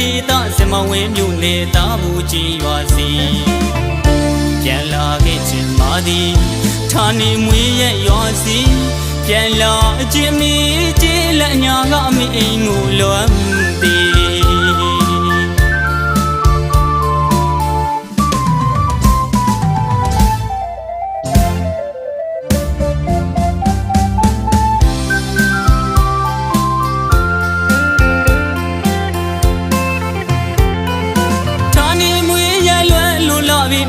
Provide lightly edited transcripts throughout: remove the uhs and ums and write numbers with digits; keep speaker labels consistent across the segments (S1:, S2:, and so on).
S1: ဒေသစမဝင်းမြို့နယ်တာဘူးကြီးရွာစီပြန်လာခဲ့ခြင်းမာသည်ဌာနေမွေရဲ့ရွာစီပြန်လာခြင်းမီကျေးလက်ညာကအမိအိမ်ကိုလွမ်းသည်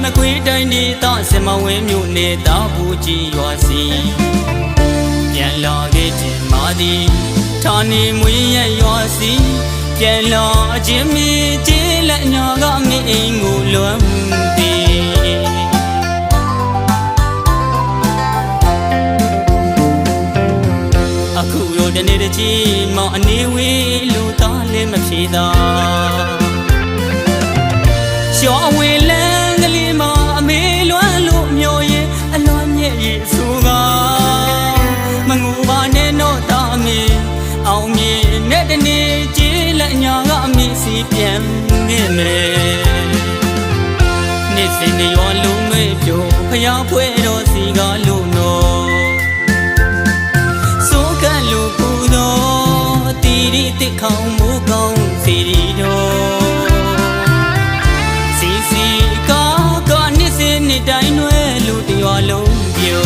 S1: မကွေးတိုင်းဒေသစမဝင်းမြို့နယ်တာဘူးကြီးရွာစီပြန်လာခဲ့ခြင်းမာသည်ဌာနေမွေရဲ့ရွာစီပြန်လာခြင်းမီကျေးလက်ညာကမိအိမ်ကိုလွမ်းသည်အခုတော့တနေ့တည်းမောင်အနေဝေးလူသားလည်းမဖြေသာရှောင်းဝေးလဲကလေးမအမေလွမ်းလို့မျိုးရင်အလွမ်းမြဲ့ရဆိုကမငူပါနဲ့တော့တာအမေအောင်မြင်တဲ့တနေ့ကျေးလက်ညာကအမေစီပြန်နေမယ်နေ့စဉ်နေရောလုံးမဲပြိုဖျားဖွဲတော်စီကလို့နော်စိုးကလူကူတော်တီရီတစ်ခေါင်မိုးကောင်းစီရီတော်နေ့တိုင်းွယ်လူတရွာလုံးပြို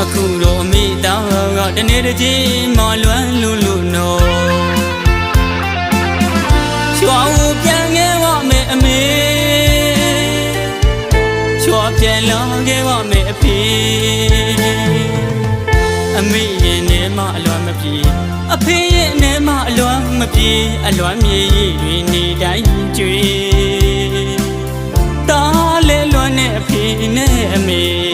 S1: အခုတော့မိသားကတနေ့တည်းမလွမ်းလို့နော်ရွာကိုပြန်ခဲ့ပါမယ်အမေပြန်လာခဲ့ပါမယ်အဖေအမေရဲ့နေမအလွမ်းမပြေအဖေရဲ့နေမအလွမ်းမပြေအလွမ်းမြေတွေနေတိုင်းကျွေးတားလဲလွမ်းနဲ့အဖေနဲ့အမေ